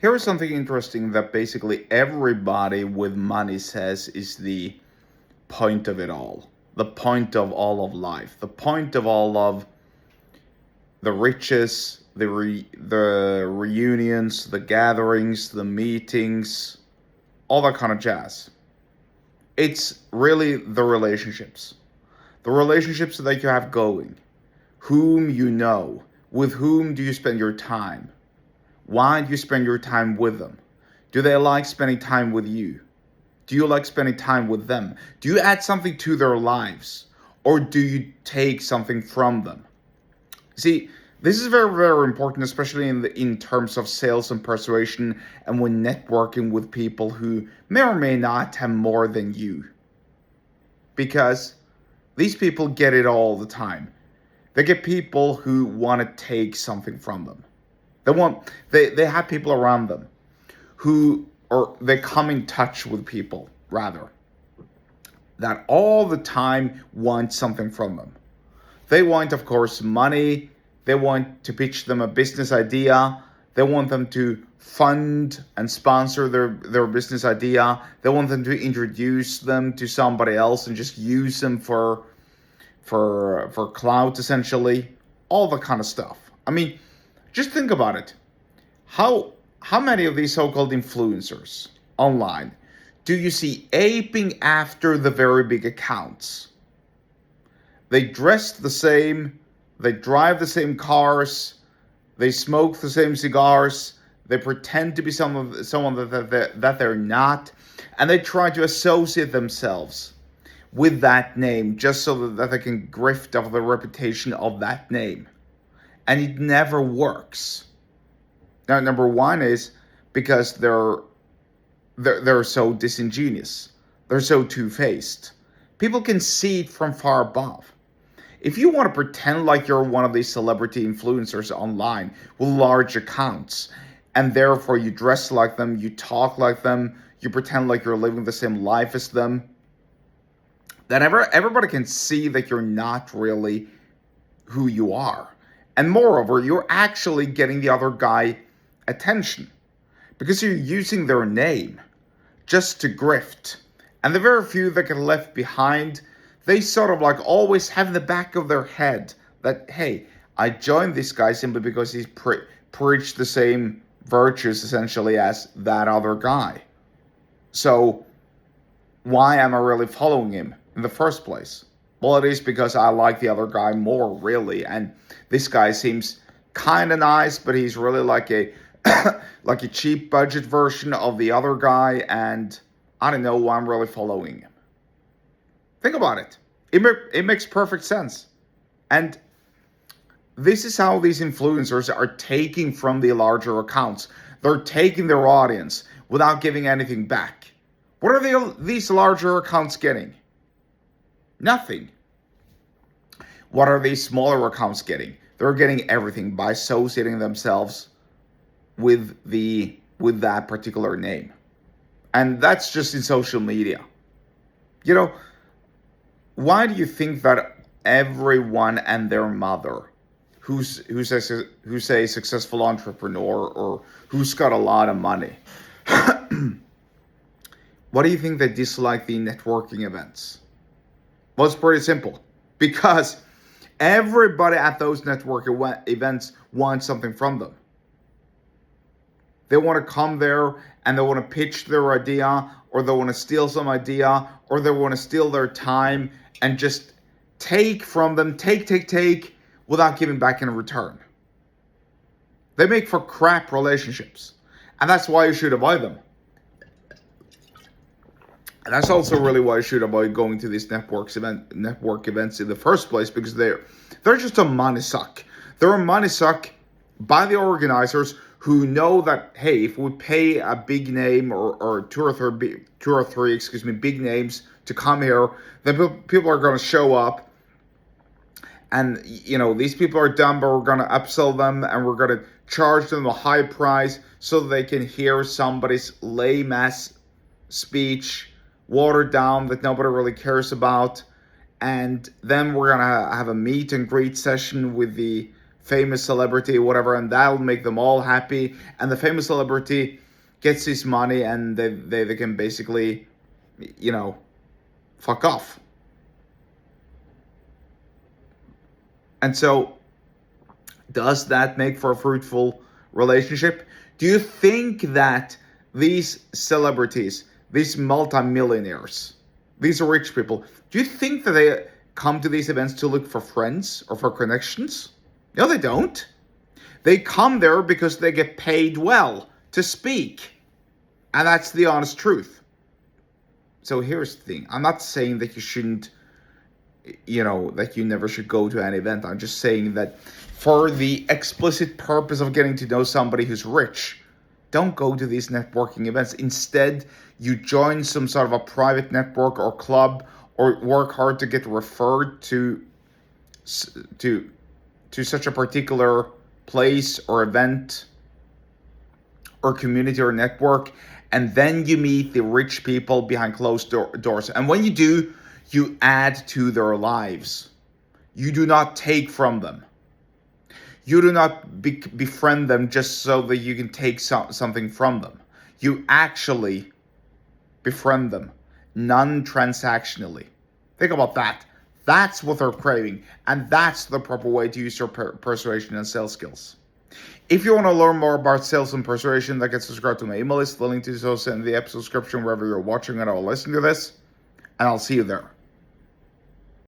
Here's something interesting that basically everybody with money says is the point of it all. The point of all of life. The point of all of the riches, the reunions, the gatherings, the meetings, all that kind of jazz. It's really the relationships. The relationships that you have going. Whom you know. With whom do you spend your time? Why do you spend your time with them? Do they like spending time with you? Do you like spending time with them? Do you add something to their lives? Or do you take something from them? See, this is very, very important, especially in terms of sales and persuasion and when networking with people who may or may not have more than you. Because these people get it all the time. They get people who want to take something from them. They have people around them they come in touch with people rather that all the time want something from them. They want, of course, money. They want to pitch them a business idea. They want them to fund and sponsor their business idea. They want them to introduce them to somebody else and just use them for clout, essentially. All that kind of stuff. I mean, just think about it. How many of these so-called influencers online do you see aping after the very big accounts? They dress the same, they drive the same cars, they smoke the same cigars, they pretend to be someone that they're not, and they try to associate themselves with that name just so that they can grift off the reputation of that name. And it never works. Now, number one is because they're so disingenuous. They're so two-faced. People can see it from far above. If you want to pretend like you're one of these celebrity influencers online with large accounts, and therefore you dress like them, you talk like them, you pretend like you're living the same life as them, then everybody can see that you're not really who you are. And moreover, you're actually getting the other guy attention because you're using their name just to grift. And the very few that get left behind, they sort of like always have in the back of their head that, hey, I joined this guy simply because he's preached the same virtues essentially as that other guy. So why am I really following him in the first place? Well, it is because I like the other guy more, really. And this guy seems kind of nice, but he's really like a like a cheap budget version of the other guy. And I don't know why I'm really following him. Think about it. It makes perfect sense. And this is how these influencers are taking from the larger accounts. They're taking their audience without giving anything back. What are these larger accounts getting? Nothing. What are these smaller accounts getting? They're getting everything by associating themselves with that particular name. And that's just in social media. You know, why do you think that everyone and their mother who's a successful entrepreneur or who's got a lot of money, why do you think they dislike the networking events? Well, it's pretty simple. Because everybody at those networking events wants something from them. They want to come there and they want to pitch their idea, or they want to steal some idea, or they want to steal their time and just take from them, take, without giving back in return. They make for crap relationships. And that's why you should avoid them. And that's also really why you should avoid going to these network events in the first place, because they're just a money suck. They're a money suck by the organizers who know that, hey, if we pay a big name or two or three big names to come here, then people are going to show up. And, you know, these people are dumb, but we're going to upsell them and we're going to charge them a high price so that they can hear somebody's lame-ass speech, watered down, that nobody really cares about. And then we're going to have a meet and greet session with the famous celebrity, whatever, and that'll make them all happy. And the famous celebrity gets his money, and they can basically, fuck off. And so, does that make for a fruitful relationship? Do you think that these celebrities, these multimillionaires, these rich people, do you think that they come to these events to look for friends or for connections? No, they don't. They come there because they get paid well to speak. And that's the honest truth. So here's the thing. I'm not saying that you shouldn't, that you never should go to an event. I'm just saying that for the explicit purpose of getting to know somebody who's rich, don't go to these networking events. Instead, you join some sort of a private network or club, or work hard to get referred to such a particular place or event or community or network, and then you meet the rich people behind closed doors. And when you do, you add to their lives. You do not take from them. You do not befriend them just so that you can take something from them. You actually befriend them, non-transactionally. Think about that. That's what they're craving, and that's the proper way to use your persuasion and sales skills. If you want to learn more about sales and persuasion, then get subscribed to my email list. The link to this is in the episode description wherever you're watching it or listening to this, and I'll see you there.